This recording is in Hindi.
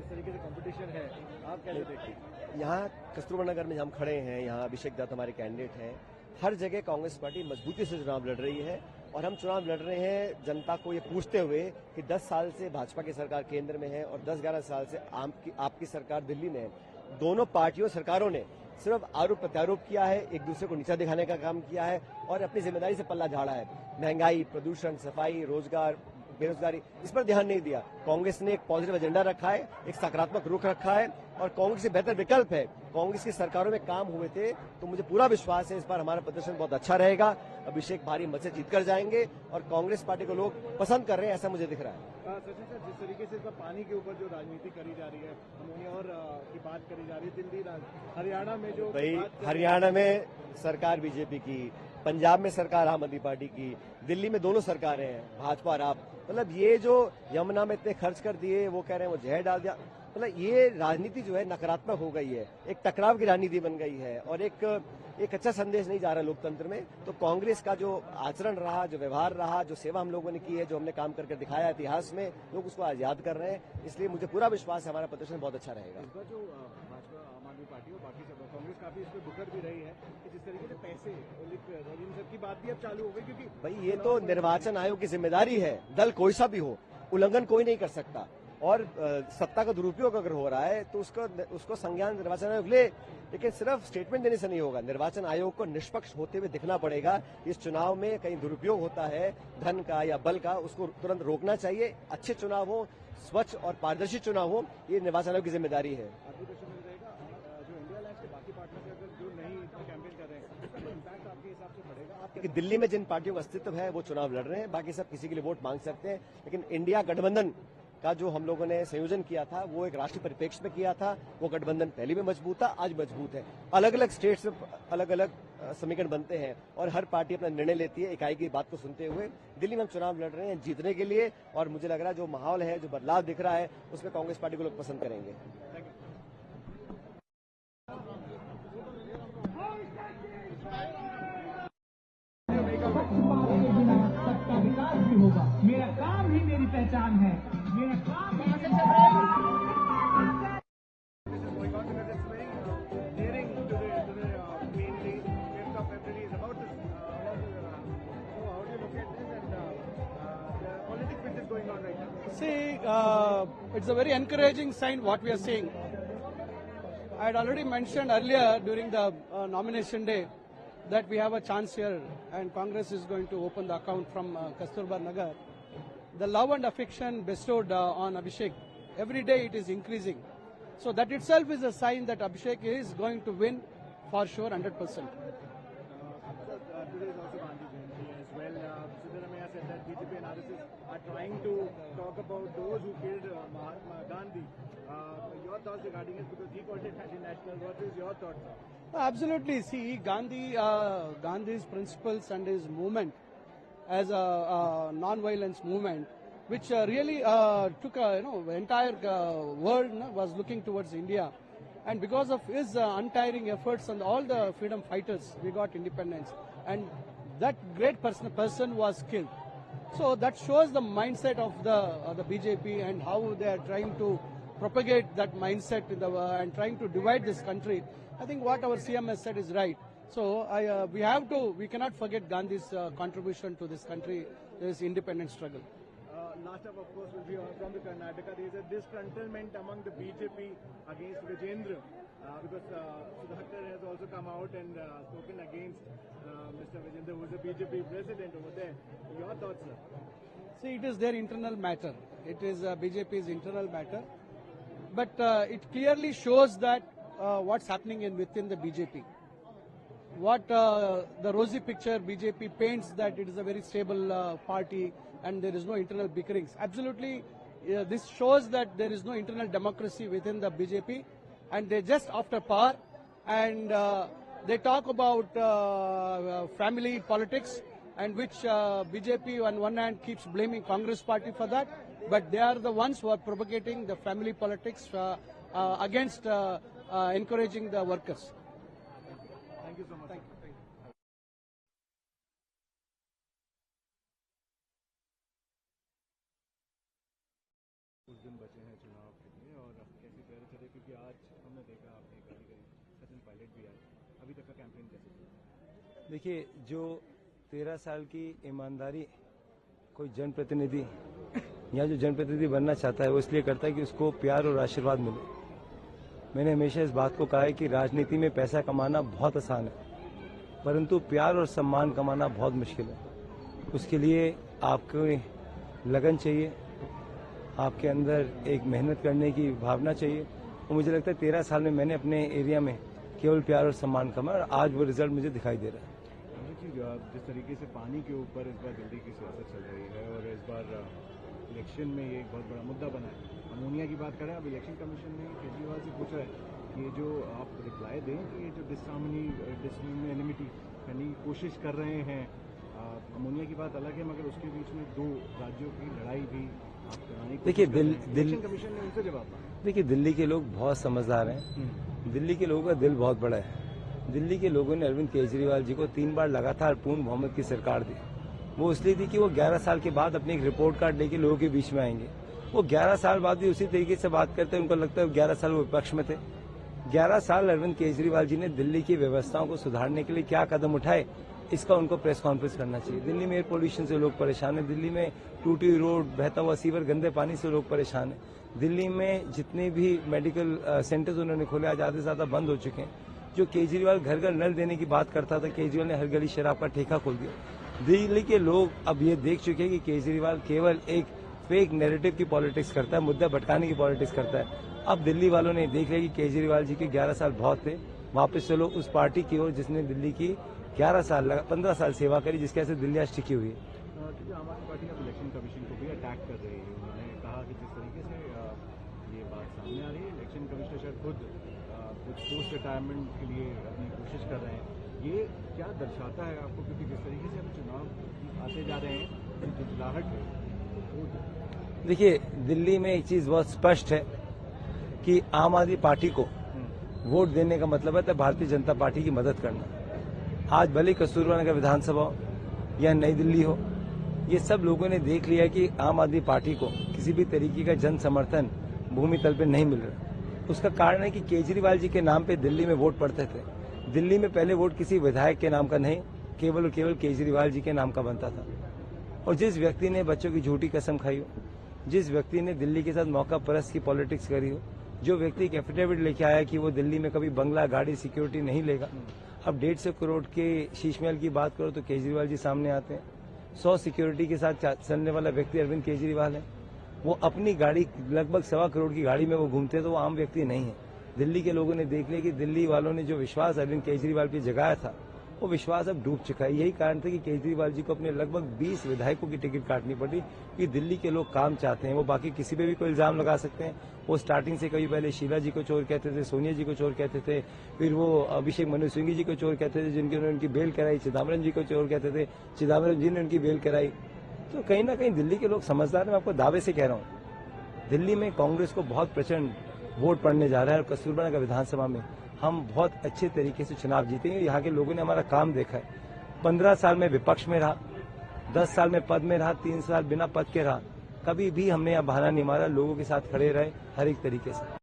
जिस तरीके से कंपटीशन है, आप कैसे देखते हैं? यहाँ कस्तूरबा नगर में हम खड़े हैं, यहाँ अभिषेक दत्त हमारे कैंडिडेट हैं। हर जगह कांग्रेस पार्टी मजबूती से चुनाव लड़ रही है और हम चुनाव लड़ रहे हैं जनता को ये पूछते हुए कि 10 साल से भाजपा की सरकार केंद्र में है और 10-11 साल से आपकी सरकार दिल्ली में है। दोनों पार्टियों सरकारों ने सिर्फ आरोप प्रत्यारोप किया है, एक दूसरे को नीचा दिखाने का काम किया है और अपनी जिम्मेदारी से पल्ला झाड़ा है। महंगाई, प्रदूषण, सफाई, रोजगार, बेरोजगारी, इस पर ध्यान नहीं दिया। कांग्रेस ने एक पॉजिटिव एजेंडा रखा है, एक सकारात्मक रुख रखा है और कांग्रेस से बेहतर विकल्प है। कांग्रेस की सरकारों में काम हुए थे तो मुझे पूरा विश्वास है इस बार हमारा प्रदर्शन बहुत अच्छा रहेगा। अभिषेक भारी मत से जीतकर जाएंगे और कांग्रेस पार्टी को लोग पसंद कर रहे हैं, ऐसा मुझे दिख रहा है। सचिन सर, जिस तरीके से पानी के ऊपर जो राजनीति करी जा रही है, अमोनिया और की बात करी जा रही है, दिल्ली हरियाणा में जो भाई, हरियाणा में सरकार बीजेपी की, पंजाब में सरकार आम आदमी पार्टी की, दिल्ली में दोनों सरकारें हैं भाजपा और आप। मतलब ये जो यमुना में इतने खर्च कर दिए, वो कह रहे हैं वो जहर डाल दिया, मतलब ये राजनीति जो है नकारात्मक हो गई है, एक टकराव की राजनीति बन गई है और एक अच्छा संदेश नहीं जा रहा लोकतंत्र में। तो कांग्रेस का जो आचरण रहा, जो व्यवहार रहा, जो सेवा हम लोगों ने की है, जो हमने काम करके दिखाया इतिहास में, लोग उसको आज याद कर रहे हैं। इसलिए मुझे पूरा विश्वास है हमारा प्रदर्शन बहुत अच्छा रहेगा। इस बार जो भाजपा, आम आदमी पार्टी और बाकी सब कांग्रेस काफी इस पर बुकड़ भी रही है कि जिस तरीके से पैसे इन सब की बात भी अब चालू हो गई, क्योंकि भाई ये तो निर्वाचन आयोग की जिम्मेदारी है। दल कोई सा भी हो, उल्लंघन कोई नहीं कर सकता और सत्ता का दुरुपयोग अगर हो रहा है तो उसको संज्ञान निर्वाचन आयोग ले, लेकिन सिर्फ स्टेटमेंट देने से नहीं होगा। निर्वाचन आयोग को निष्पक्ष होते हुए दिखना पड़ेगा। इस चुनाव में कहीं दुरुपयोग होता है धन का या बल का, उसको तुरंत रोकना चाहिए। अच्छे चुनाव हो, स्वच्छ और पारदर्शी चुनाव हो, ये निर्वाचन आयोग की जिम्मेदारी है। कि दिल्ली में जिन पार्टियों का अस्तित्व है वो चुनाव लड़ रहे हैं, बाकी सब किसी के लिए वोट मांग सकते हैं, लेकिन इंडिया गठबंधन का जो हम लोगों ने संयोजन किया था वो एक राष्ट्रीय परिप्रेक्ष्य में किया था। वो गठबंधन पहले भी मजबूत था, आज मजबूत है। अलग अलग स्टेट्स में अलग अलग समीकरण बनते हैं और हर पार्टी अपना निर्णय लेती है इकाई की बात को सुनते हुए। दिल्ली में हम चुनाव लड़ रहे हैं जीतने के लिए और मुझे लग रहा है जो माहौल है, जो बदलाव दिख रहा है, उसमें कांग्रेस पार्टी को लोग पसंद करेंगे। मेरा काम ही मेरी पहचान है, मेरा काम See, it's a very encouraging sign what we are seeing. I had already mentioned earlier during the nomination day that we have a chance here and Congress is going to open the account from Kasturba Nagar. The love and affection bestowed on Abhishek, every day it is increasing. So that itself is a sign that Abhishek is going to win for sure 100%. Today is also Gandhi Jayanti as well. Siddaramaiah said that BJP and RSS are trying to talk about those who killed Mahatma Gandhi. Your thoughts regarding it, because he called it anti-national. What is your thoughts? Absolutely. See, Gandhi's principles and his movement as a non-violence movement, which really took the entire world was looking towards India. And because of his untiring efforts and all the freedom fighters, we got independence. And that great person was killed. So that shows the mindset of the BJP and how they are trying to propagate that mindset in and trying to divide this country. I think what our CM has said is right. So we cannot forget Gandhi's contribution to this country, this independent struggle. Last up, of course, will be from the Karnataka. There is a disgruntlement among the BJP against Gajendra, because Sudhakar has also come out and spoken against Mr. Gajendra, who is the BJP president over there. Your thoughts, sir? See, it is their internal matter. It is BJP's internal matter. But it clearly shows that what's happening within the BJP. What the rosy picture BJP paints that it is a very stable party and there is no internal bickerings. Absolutely, this shows that there is no internal democracy within the BJP and they're just after power and they talk about family politics and which BJP on one hand keeps blaming Congress party for that, but they are the ones who are propagating the family politics against encouraging the workers. Thank you so much. Thank you. कुछ दिन बचे हैं चुनाव के लिए और आज हमने देखा आपने कहीं सचिन पायलट भी आए, अभी तक का कैंपेन कैसे चला? देखिए, जो 13 साल की ईमानदारी कोई जनप्रतिनिधि या जो जनप्रतिनिधि बनना चाहता है वो इसलिए करता है कि उसको प्यार और आशीर्वाद मिले। मैंने हमेशा इस बात को कहा है कि राजनीति में पैसा कमाना बहुत आसान है, परंतु प्यार और सम्मान कमाना बहुत मुश्किल है। उसके लिए आपको लगन चाहिए, आपके अंदर एक मेहनत करने की भावना चाहिए, और मुझे लगता है 13 साल में मैंने अपने एरिया में केवल प्यार और सम्मान कमाया और आज वो रिजल्ट मुझे दिखाई दे रहा है। जिस तरीके से पानी के ऊपर इस बार दिल्ली की सियासत चल रही है और इस बार इलेक्शन में ये एक बहुत बड़ा मुद्दा बना है, अमोनिया की बात करें, अब इलेक्शन कमीशन ने केजरीवाल से पूछा है कि ये जो आप रिप्लाई दें कि ये जो डिसएनिमिटी करने की कोशिश कर रहे हैं, अमोनिया की बात अलग है, मगर उसके बीच में 2 राज्यों की लड़ाई भी आप कराने की देखिए, इलेक्शन कमीशन ने उनसे जवाब मांगा। देखिए, दिल्ली के लोग बहुत समझदार हैं, दिल्ली के लोगों का दिल बहुत बड़ा है। दिल्ली के लोगों ने अरविंद केजरीवाल जी को 3 बार लगातार पूर्ण बहुमत की सरकार दी। वो इसलिए दी कि वो 11 साल के बाद अपनी एक रिपोर्ट कार्ड लेके लोगों के बीच में आएंगे। वो 11 साल बाद भी उसी तरीके से बात करते हैं, उनको लगता है 11 साल वो विपक्ष में थे। 11 साल अरविंद केजरीवाल जी ने दिल्ली की व्यवस्थाओं को सुधारने के लिए क्या कदम उठाए, इसका उनको प्रेस कॉन्फ्रेंस करना चाहिए। दिल्ली में एयर पोल्यूशन से लोग परेशान हैं, दिल्ली में टूटी हुई रोड, बहता हुआ सीवर, गंदे पानी से लोग परेशान हैं। दिल्ली में जितने भी मेडिकल सेंटर्स उन्होंने खोले आज आधे से ज्यादा बंद हो चुके हैं। जो केजरीवाल घर घर नल देने की बात करता था, केजरीवाल ने हर गली शराब का ठेका खोल दिया। दिल्ली के लोग अब ये देख चुके हैं कि केजरीवाल केवल एक फेक नैरेटिव की पॉलिटिक्स करता है, मुद्दा भटकाने की पॉलिटिक्स करता है। अब दिल्ली वालों ने देख लिया कि केजरीवाल जी के 11 साल बहुत थे, वापस चलो उस पार्टी की ओर जिसने दिल्ली की 15 साल सेवा करी, जिसकी वजह से दिल्ली आज टिकी हुई है। आम आदमी पार्टी अब इलेक्शन कमीशन को भी अटैक कर रही है। उन्होंने कहा कि जिस तरीके से ये बात सामने आ रही है, इलेक्शन कमिश्नर शायद खुद कुछ पोस्ट रिटायरमेंट के लिए अपनी कोशिश कर रहे हैं। ये क्या दर्शाता है आपको, क्योंकि जिस तरीके से हम चुनाव आते जा रहे हैं, झुंझलाहट है। देखिए, दिल्ली में एक चीज बहुत स्पष्ट है कि आम आदमी पार्टी को वोट देने का मतलब है तो भारतीय जनता पार्टी की मदद करना। आज भले कस्तूरबा नगर विधानसभा हो या नई दिल्ली हो, ये सब लोगों ने देख लिया कि आम आदमी पार्टी को किसी भी तरीके का जन समर्थन भूमि तल पे नहीं मिल रहा। उसका कारण है कि केजरीवाल जी के नाम पे दिल्ली में वोट पड़ते थे। दिल्ली में पहले वोट किसी विधायक के नाम का नहीं, केवल और केवल केजरीवाल जी के नाम का बनता था। और जिस व्यक्ति ने बच्चों की झूठी कसम खाई हो, जिस व्यक्ति ने दिल्ली के साथ मौका परस्त की पॉलिटिक्स करी हो, जो व्यक्ति एक एफिडेविट लेके आया कि वो दिल्ली में कभी बंगला, गाड़ी, सिक्योरिटी नहीं लेगा, अब 150 करोड़ के शीश महल की बात करो तो केजरीवाल जी सामने आते हैं। 100 सिक्योरिटी के साथ चलने वाला व्यक्ति अरविंद केजरीवाल है। वो अपनी गाड़ी लगभग 1.25 करोड़ की गाड़ी में वो घूमते, तो वो आम व्यक्ति नहीं है। दिल्ली के लोगों ने देख लिया कि दिल्ली वालों ने जो विश्वास अरविंद केजरीवाल पे जगाया था, वो विश्वास अब डूब चुका है। यही कारण था कि केजरीवाल जी को अपने लगभग 20 विधायकों की टिकट काटनी पड़ी, कि दिल्ली के लोग काम चाहते हैं। वो बाकी किसी पे भी कोई इल्जाम लगा सकते हैं। वो स्टार्टिंग से कभी पहले शीला जी को चोर कहते थे, सोनिया जी को चोर कहते थे, फिर वो अभिषेक मनु सिंघवी जी को चोर कहते थे, जिनकी उन्होंने उनकी बेल कराई, चिदम्बरम जी को चोर कहते थे, चिदम्बरम जी ने उनकी बेल कराई। तो कहीं ना कहीं दिल्ली के लोग समझदार हैं। मैं आपको दावे से कह रहा हूँ, दिल्ली में कांग्रेस को बहुत प्रचंड वोट पड़ने जा रहा है और कस्तूरबा नगर विधानसभा में हम बहुत अच्छे तरीके से चुनाव जीतेंगे। यहाँ के लोगों ने हमारा काम देखा है। 15 साल में विपक्ष में रहा, 10 साल में पद में रहा, 3 साल बिना पद के रहा, कभी भी हमने यहाँ बहाना नहीं मारा, लोगों के साथ खड़े रहे हर एक तरीके से।